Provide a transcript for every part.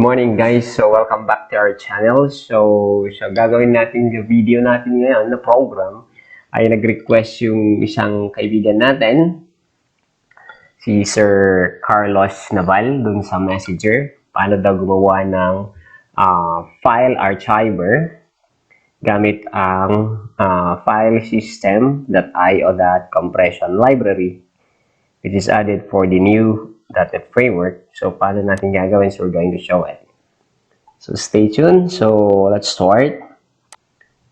morning guys. So welcome back to our channel. So gagawin natin yung video natin ngayon na program ay nag-request yung isang kaibigan natin, si Sir Carlos Naval, dun sa Messenger. Paano daw gumawa ng file archiver gamit ang file system.io.compression library, which is added for the new .NET framework. So, paano natin gagawin? So, we're going to show it. So, stay tuned. So, let's start.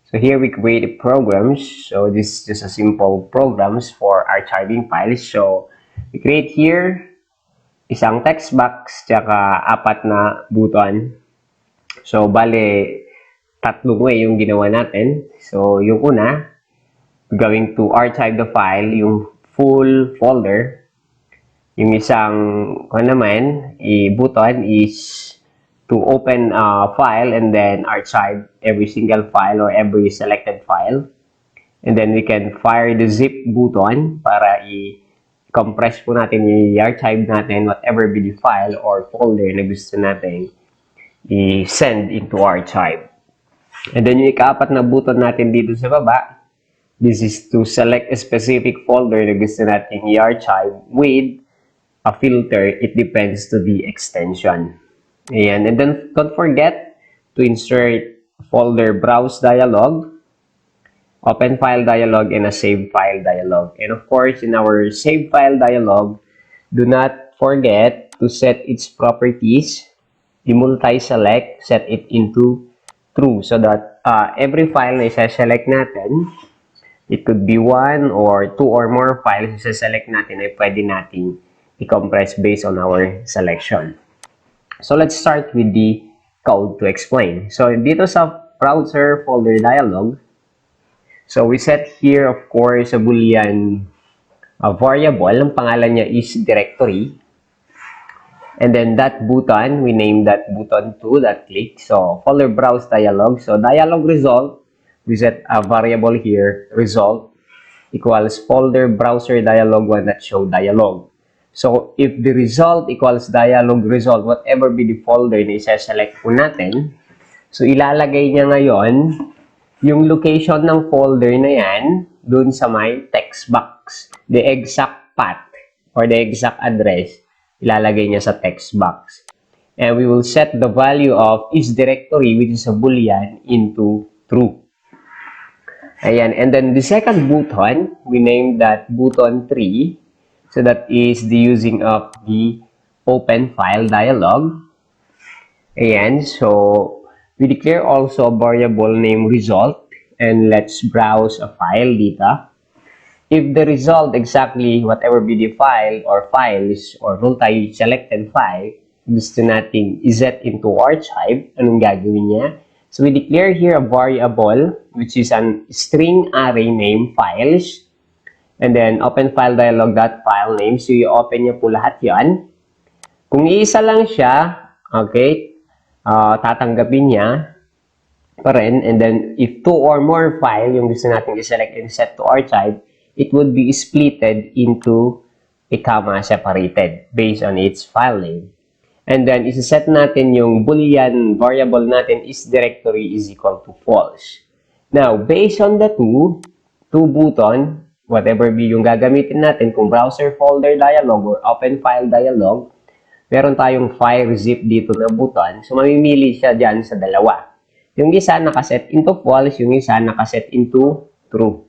So, here we create programs. So, this is just a simple programs for archiving files. So, we create here isang text box tsaka 4 na button. So, bale, 3 way yung ginawa natin. So, yung una, going to archive the file, yung full folder. Yung isang button is to open a file and then archive every single file or every selected file. And then we can fire the zip button para i-compress po natin, i-archive natin whatever be the file or folder na gusto natin i-send into archive. And then yung ika-4 na button natin dito sa baba, this is to select a specific folder na gusto natin i-archive with a filter. It depends to the extension. Ayan. And then don't forget to insert folder browse dialog, open file dialog, and a save file dialog. And of course, in our save file dialog, do not forget to set its properties, i-multi-select, set it into true so that every file na isa-select natin, it could be 1 or 2 or more files isa-select natin ay pwede nating i-compress based on our selection. So let's start with the code to explain. So dito sa browser folder dialog, so we set here of course a boolean variable. Ang pangalan niya is directory. And then that button, we name that button to that click. So folder browse dialog. So dialog result, we set a variable here, result equals folder browser dialog 1 that show dialog. So, if the result equals dialog result, whatever be the folder na isa-select po natin, so ilalagay niya ngayon yung location ng folder na yan dun sa may text box. The exact path or the exact address, ilalagay niya sa text box. And we will set the value of is directory, which is a boolean, into true. Ayan. And then the second button, we named that button 3. So that is the using of the open file dialog. Ayan, so we declare also a variable name result and let's browse a file dito. If the result exactly whatever be the file or files or multi-selected file, gusto natin i-set into archive, anong gagawin niya? So we declare here a variable which is an string array name files. And then, open file dialog dot file name. So, i-open niya po lahat yan. Kung iisa lang siya, okay, tatanggapin niya pa rin. And then, if 2 or more file yung gusto natin i-select and set to archive, it would be splitted into a comma separated based on its file name. And then, isa-set natin yung boolean variable natin is directory is equal to false. Now, based on the two button, whatever be yung gagamitin natin, kung browser folder dialog or open file dialog, meron tayong fire zip dito na button. So, mamimili siya dyan sa dalawa. Yung isa nakaset into false, yung isa nakaset into true.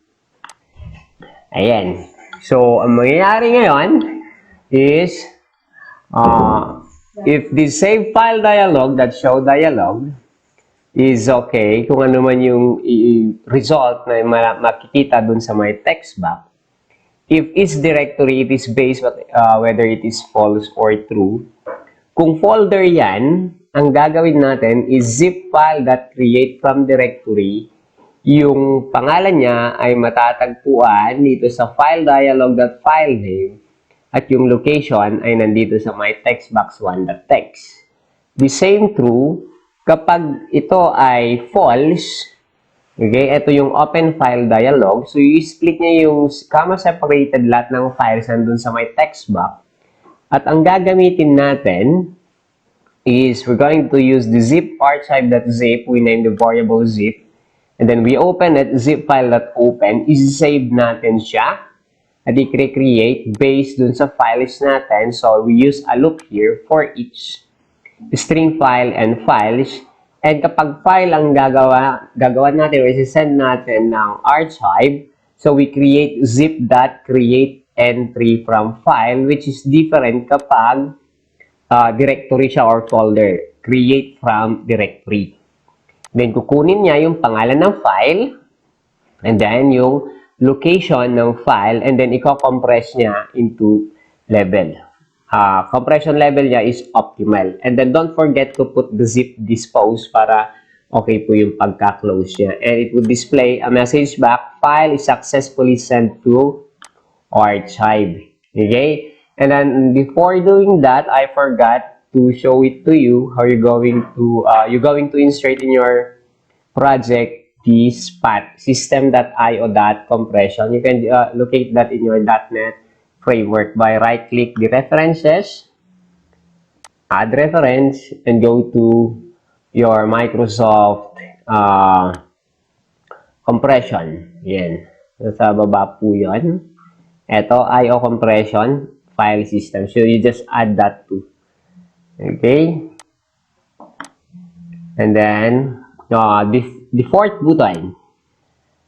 Ayan. So, ang mangyayari ngayon is, if the save file dialog, that show dialog, is okay, kung ano man yung result na makikita dun sa my text box. If its directory, it is based whether it is false or true. Kung folder yan, ang gagawin natin is zip file that create from directory. Yung pangalan niya ay matatagpuan dito sa file dialog.file name at yung location ay nandito sa my text box 1.txt. The same true kapag ito ay false, okay, ito yung open file dialog. So, i-split niya yung comma separated lahat ng files nandun sa may text box. At ang gagamitin natin is we're going to use the zip archive.zip. We name the variable zip. And then we open it, zip file.open. Isi-save natin siya. At i-create based dun sa files natin. So, we use a loop here for each string file and files. And kapag file ang gagawa natin or isi-send natin ng archive, so we create zip.create entry from file, which is different kapag directory siya or folder. Create from directory. Then, kukunin niya yung pangalan ng file, and then yung location ng file, and then i-compress niya into level. Compression level niya is optimal. And then don't forget to put the zip dispose para okay po yung pagka-close niya. And it will display a message back, file is successfully sent to archive. Okay? And then before doing that, I forgot to show it to you how you're going to insert in your project this path, system.io.compression. You can locate that in your .NET framework by right-click the references, add reference, and go to your Microsoft compression. Yan. Sa baba po yun. Ito, IO compression file system. So, you just add that too. Okay? And then, the fourth button,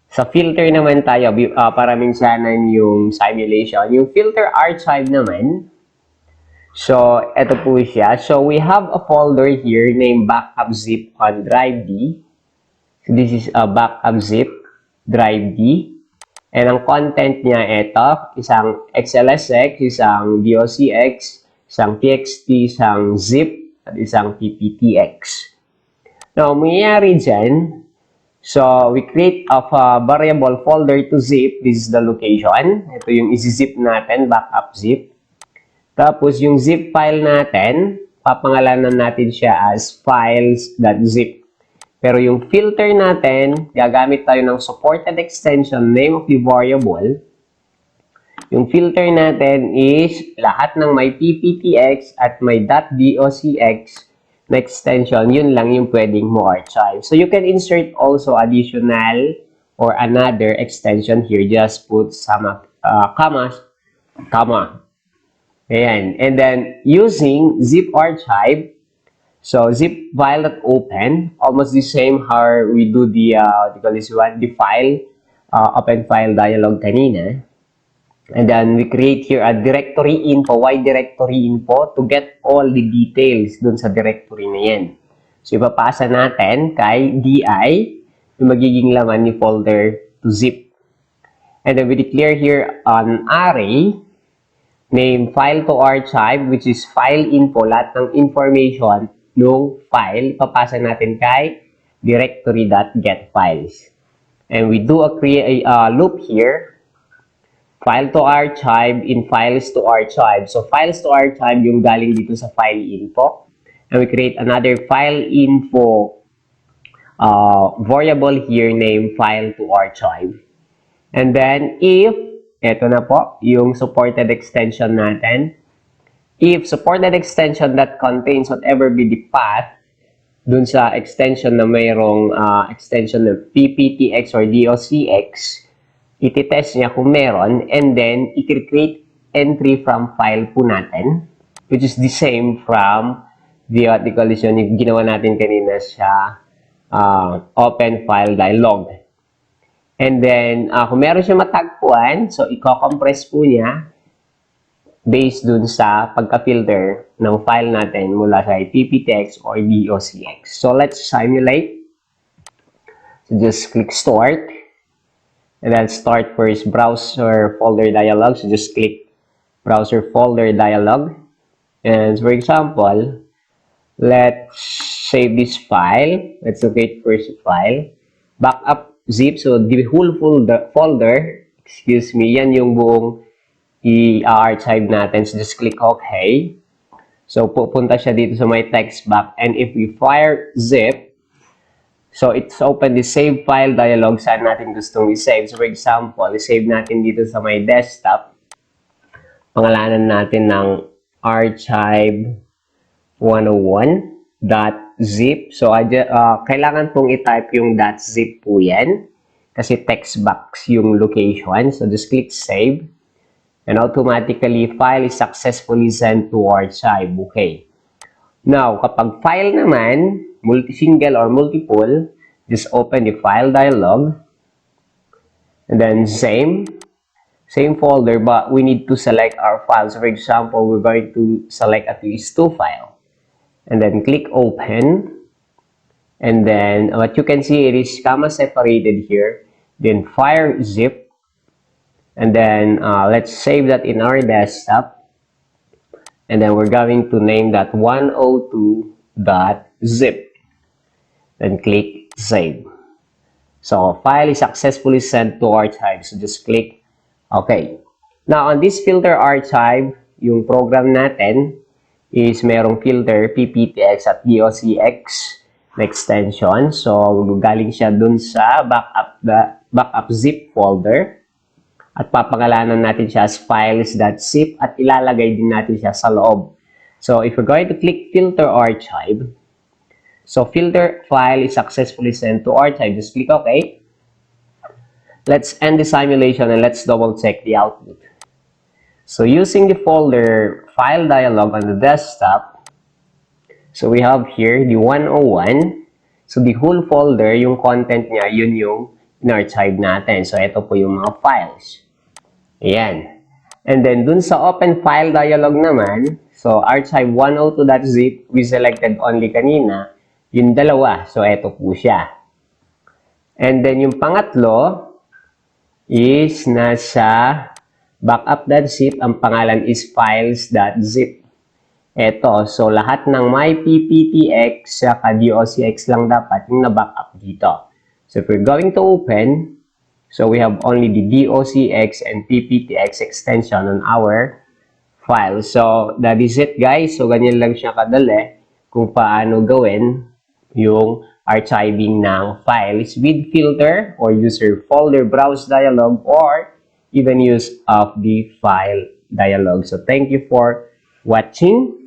sa filter naman tayo, para minsanan yung simulation. Yung filter archive naman, so, ito po siya. So, we have a folder here named backup zip on drive D. So, this is a backup zip drive D. And ang content niya ito, isang XLSX, isang DOCX, isang TXT, isang zip, at isang PPTX. Now, mangyayari dyan, so, we create a variable folder to zip. This is the location. Ito yung isi-zip natin, backup zip. Tapos, yung zip file natin, papangalanan natin siya as files.zip. Pero yung filter natin, gagamit tayo ng supported extension name of the variable. Yung filter natin is lahat ng may PPTX at may .docx na extension, yun lang yung pwedeng mo archive. So, you can insert also additional or another extension here. Just put some comma. Ayan. And then, using zip archive, so zip file.open, almost the same how we do the, the file, open file dialog kanina. And then, we create here a directory info. Why directory info? To get all the details dun sa directory na yan. So, ipapasa natin kay DI yung magiging laman ni folder to zip. And then, we declare here an array named file to archive, which is file info. Lahat ng information ng file, papasa natin kay directory.getFiles. And we do a loop here. File to archive in files to archive. So, files to archive yung galing dito sa file info. And we create another file info variable here named file to archive. And then, if, eto na po, yung supported extension natin. If supported extension that contains whatever be the path dun sa extension na mayroong extension ng PPTX or DOCX, iti-test niya kung meron, and then, i-create entry from file po natin, which is the same from the collision yung ginawa natin kanina sa open file dialog. And then, kung meron siya matagpuan, so, i-compress po niya based dun sa pagka-filter ng file natin mula sa PPTX or DOCX. So, let's simulate. So, just click Start. And then start first browser folder dialog. So just click browser folder dialog. And for example, let's save this file. Let's locate first file. Backup zip. So the whole folder, excuse me, yan yung buong i-archive natin. So just click OK. So pupunta siya dito sa my text box. And if we fire zip, so, it's open the save file dialog. Saan natin gustong i-save. So, for example, i-save natin dito sa my desktop. Pangalanan natin ng archive 101.zip. So, kailangan pong i-type yung .zip po yan. Kasi text box yung location. So, just click save. And automatically, file is successfully sent to archive. Okay. Now, kapag file naman, multi-single or multiple, just open the file dialog. And then same folder, but we need to select our files. For example, we're going to select at least 2 files. And then click open. And then what you can see, it is comma separated here. Then fire zip. And then let's save that in our desktop. And then we're going to name that 102.zip. Then click save. So file is successfully sent to archive. So just click OK. Now on this filter archive, yung program natin is merong filter PPTX at DOCX na extension. So galing siya dun sa backup zip folder. At papangalanan natin siya as files.zip at ilalagay din natin siya sa loob. So if we're going to click filter archive, so filter file is successfully sent to archive. Just click OK. Let's end the simulation and let's double check the output. So using the folder file dialog on the desktop, so we have here the 101. So the whole folder, yung content niya, yun yung in-archive natin. So ito po yung mga files. Ayan. And then dun sa open file dialog naman, so archive 102.zip, we selected only kanina, yung dalawa. So ito po siya. And then yung pangatlo is nasa backup.zip, ang pangalan is files.zip. Ito, so lahat ng my PPTX sa DOCX lang dapat yung na-backup dito. So if we're going to open, so we have only the DOCX and PPTX extension on our file. So that is it guys. So ganyan lang siya kadali kung paano gawin yung archiving ng files with filter or user folder browse dialog or even use of the file dialog. So thank you for watching.